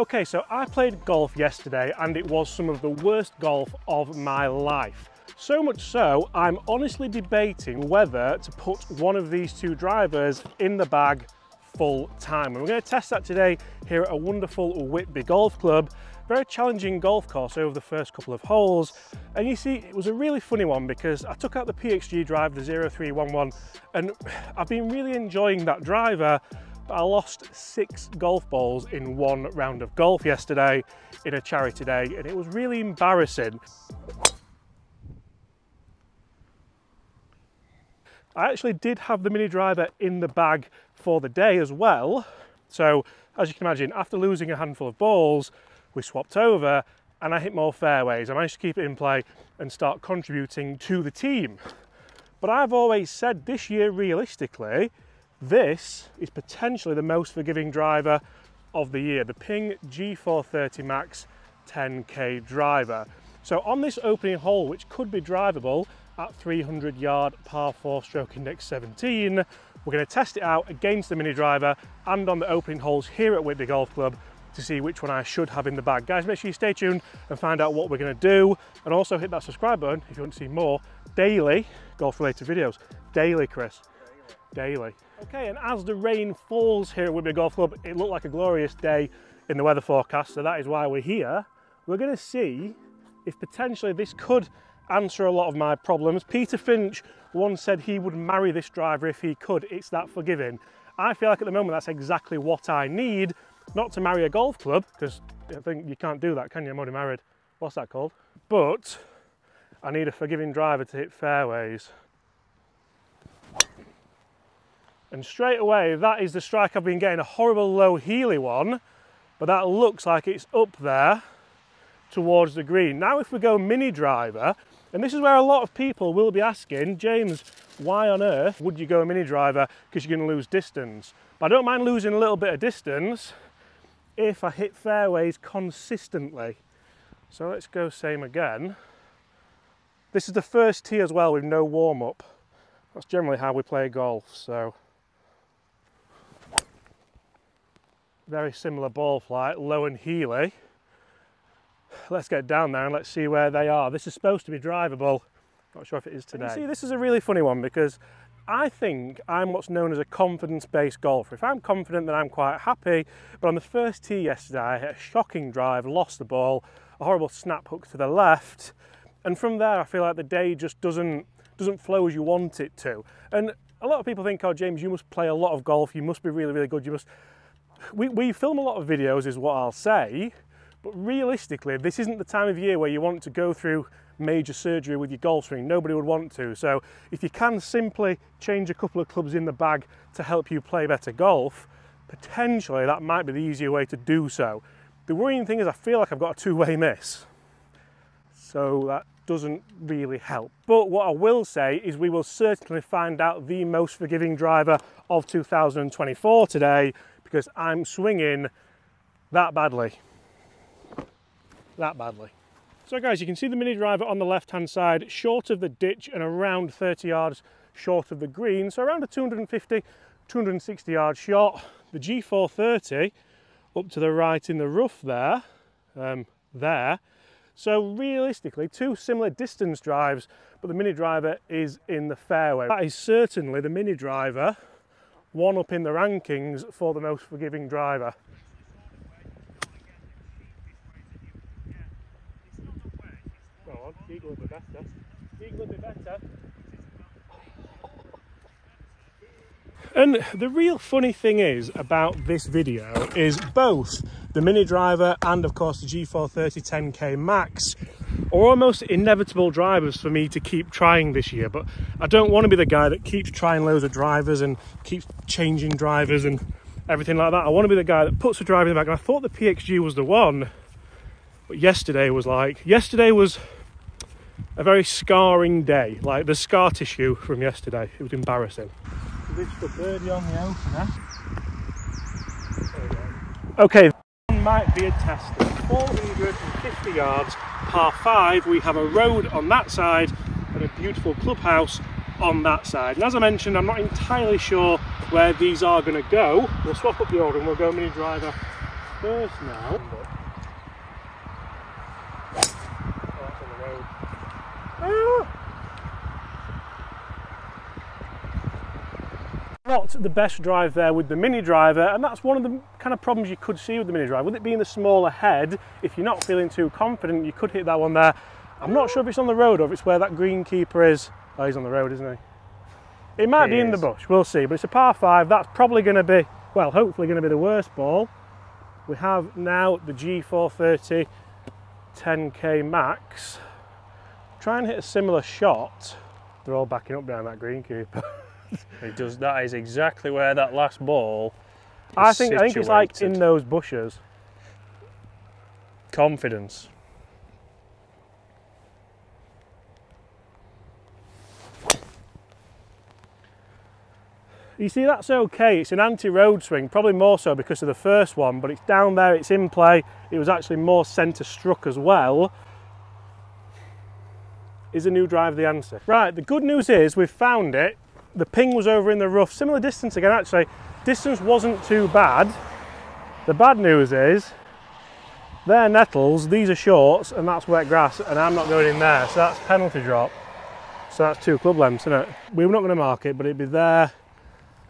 Okay, so I played golf yesterday and it was some of the worst golf of my life. So much so, I'm honestly debating whether to put one of these two drivers in the bag full time. And we're going to test that today here at a wonderful Whitby Golf Club. Very challenging golf course over the first couple of holes. And you see, it was a really funny one because I took out the PXG drive, the 0311, and I've been really enjoying that driver. I lost 6 golf balls in one round of golf yesterday in a charity day, and it was really embarrassing. I actually did have the mini driver in the bag for the day as well. So as you can imagine, after losing a handful of balls, we swapped over and I hit more fairways. I managed to keep it in play and start contributing to the team. But I've always said this year, realistically, this is potentially the most forgiving driver of the year, the Ping G430 Max 10K driver. So on this opening hole, which could be drivable at 300 yard par 4 stroke index 17, we're going to test it out against the mini driver and on the opening holes here at Whitby Golf Club to see which one I should have in the bag. Guys, make sure you stay tuned and find out what we're going to do, and also hit that subscribe button if you want to see more daily golf related videos. Daily, Chris. Daily. Okay, and as the rain falls here at Whitby Golf Club, it looked like a glorious day in the weather forecast, so that is why we're here. We're going to see if potentially this could answer a lot of my problems. Peter Finch once said he would marry this driver if he could. It's that forgiving. I feel like at the moment that's exactly what I need. Not to marry a golf club, because I think you can't do that, can you? I'm already married. What's that called? But I need a forgiving driver to hit fairways. And straight away, that is the strike I've been getting, a horrible low heely one, but that looks like it's up there towards the green. Now if we go mini driver, and this is where a lot of people will be asking, James, why on earth would you go a mini driver? Because you're going to lose distance. But I don't mind losing a little bit of distance if I hit fairways consistently. So let's go same again. This is the first tee as well with no warm-up. That's generally how we play golf, so. Very similar ball flight, low and heely. Let's get down there and let's see where they are. This is supposed to be drivable. Not sure if it is today. And you see, this is a really funny one because I think I'm what's known as a confidence-based golfer. If I'm confident, then I'm quite happy. But on the first tee yesterday, I hit a shocking drive, lost the ball, a horrible snap hook to the left. And from there, I feel like the day just doesn't flow as you want it to. And a lot of people think, oh, James, you must play a lot of golf. You must be really, really good. You must. We film a lot of videos is what I'll say, but realistically this isn't the time of year where you want to go through major surgery with your golf swing. Nobody would want to. So if you can simply change a couple of clubs in the bag to help you play better golf, potentially that might be the easier way to do so. The worrying thing is I feel like I've got a two-way miss, so that doesn't really help. But what I will say is we will certainly find out the most forgiving driver of 2024 today, because I'm swinging that badly. That badly. So guys, you can see the mini driver on the left-hand side, short of the ditch and around 30 yards short of the green. So around a 250, 260 yard shot. The G430 up to the right in the rough there. So realistically, two similar distance drives, but the mini driver is in the fairway. That is certainly the mini driver one up in the rankings for the most forgiving driver. Go on, keep a little bit better. Keep a little bit better. And the real funny thing is about this video is both the mini driver and of course the G430 10K Max are almost inevitable drivers for me to keep trying this year, but I don't want to be the guy that keeps trying loads of drivers and keeps changing drivers and everything like that. I want to be the guy that puts the driver in the bag, and I thought the PXG was the one, but yesterday was a very scarring day, like the scar tissue from yesterday. It was embarrassing. This is the birdie on the opener. Okay, might be a test. 450 yards, par 5. We have a road on that side and a beautiful clubhouse on that side. And as I mentioned, I'm not entirely sure where these are going to go. We'll swap up the order and we'll go mini driver first now. Oh, that's on the road. Ah! Not the best drive there with the Mini Driver, and that's one of the kind of problems you could see with the Mini Driver. With it being the smaller head, if you're not feeling too confident, you could hit that one there. I'm not sure if it's on the road or if it's where that greenkeeper is. Oh, he's on the road, isn't he? It might be in the bush, we'll see, but it's a par 5. That's probably going to be, well, hopefully going to be the worst ball. We have now the G430 10K Max. Try and hit a similar shot. They're all backing up behind that greenkeeper. It does. That is exactly where that last ball is I think it's like in those bushes. Confidence. You see, that's okay. It's an anti-road swing, probably more so because of the first one, but it's down there, it's in play. It was actually more centre struck as well. Is a new drive the answer? Right, the good news is we've found it. The ping was over in the rough, similar distance again actually. Distance wasn't too bad. The bad news is, they're nettles, these are shorts, and that's wet grass, and I'm not going in there, so that's penalty drop. So that's 2 club lengths, isn't it? We were not going to mark it, but it'd be there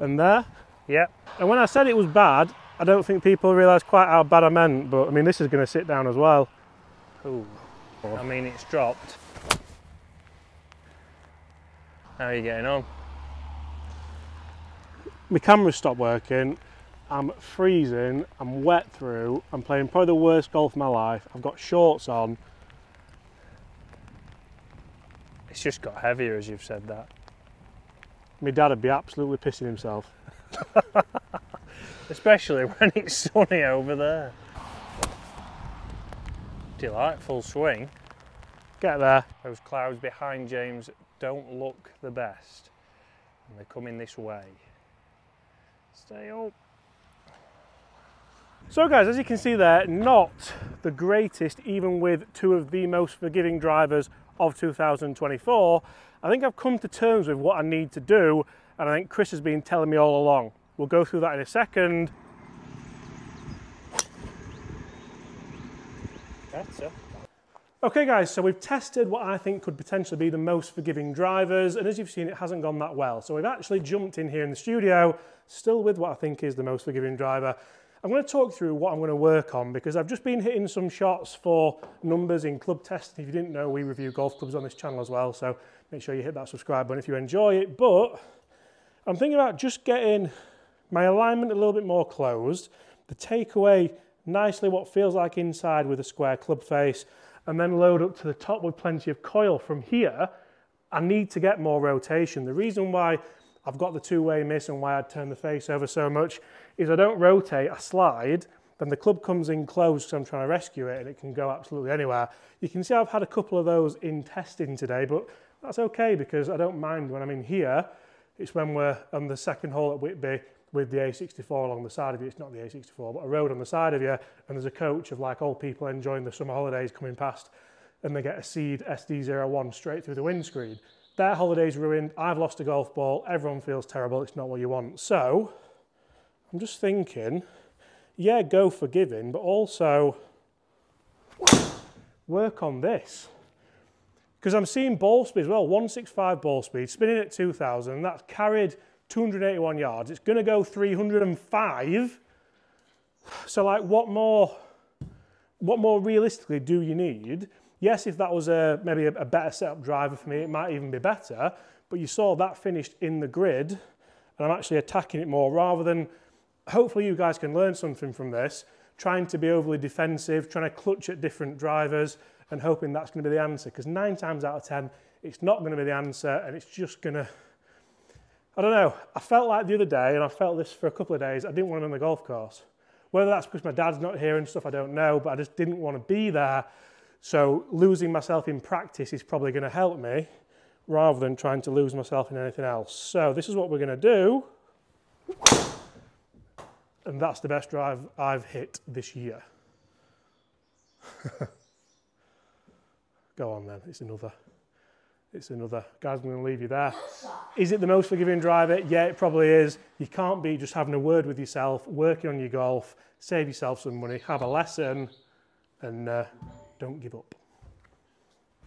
and there. Yep. And when I said it was bad, I don't think people realised quite how bad I meant, but I mean, this is going to sit down as well. Ooh. I mean, it's dropped. How are you getting on? My camera stopped working, I'm freezing, I'm wet through, I'm playing probably the worst golf of my life, I've got shorts on. It's just got heavier as you've said that. My dad would be absolutely pissing himself. Especially when it's sunny over there. Delightful swing. Get there. Those clouds behind James don't look the best, and they're coming this way. Stay up. So guys, as you can see there, not the greatest, even with 2 of the most forgiving drivers of 2024. I think I've come to terms with what I need to do, and I think Chris has been telling me all along. We'll go through that in a second. Better. Okay guys, so we've tested what I think could potentially be the most forgiving drivers, and as you've seen, it hasn't gone that well. So we've actually jumped in here in the studio, still with what I think is the most forgiving driver. I'm going to talk through what I'm going to work on, because I've just been hitting some shots for numbers in club testing. If you didn't know, we review golf clubs on this channel as well, so make sure you hit that subscribe button if you enjoy it. But I'm thinking about just getting my alignment a little bit more closed, the takeaway nicely what feels like inside with a square club face, and then load up to the top with plenty of coil. From here, I need to get more rotation. The reason why I've got the 2-way miss and why I'd turn the face over so much is I don't rotate, I slide, then the club comes in close because I'm trying to rescue it, and it can go absolutely anywhere. You can see I've had a couple of those in testing today, but that's okay because I don't mind when I'm in here. It's when we're on the second hole at Whitby with the A64 along the side of you. It's not the A64, but a road on the side of you, and there's a coach of like old people enjoying the summer holidays coming past, and they get a Seed SD01 straight through the windscreen. Their holiday's ruined, I've lost a golf ball, everyone feels terrible, it's not what you want. So, I'm just thinking, yeah, go forgiving, but also work on this. Because I'm seeing ball speed as well, 165 ball speed, spinning at 2000, that's carried 281 yards. It's going to go 305. So like, what more realistically do you need? Yes, if that was maybe a better setup driver for me, it might even be better. But you saw that finished in the grid, and I'm actually attacking it more rather than, hopefully you guys can learn something from this, trying to be overly defensive, trying to clutch at different drivers and hoping that's going to be the answer. Because 9 times out of 10, it's not going to be the answer, and it's just going to, I don't know, I felt like the other day, and I felt this for a couple of days, I didn't want to be on the golf course. Whether that's because my dad's not here and stuff, I don't know, but I just didn't want to be there. So losing myself in practice is probably going to help me rather than trying to lose myself in anything else. So this is what we're going to do. And that's the best drive I've hit this year. Go on then, it's another. it's another. Guys, I'm going to leave you there. Is it the most forgiving driver? Yeah, it probably is. You can't beat just having a word with yourself, working on your golf, save yourself some money, have a lesson, and don't give up.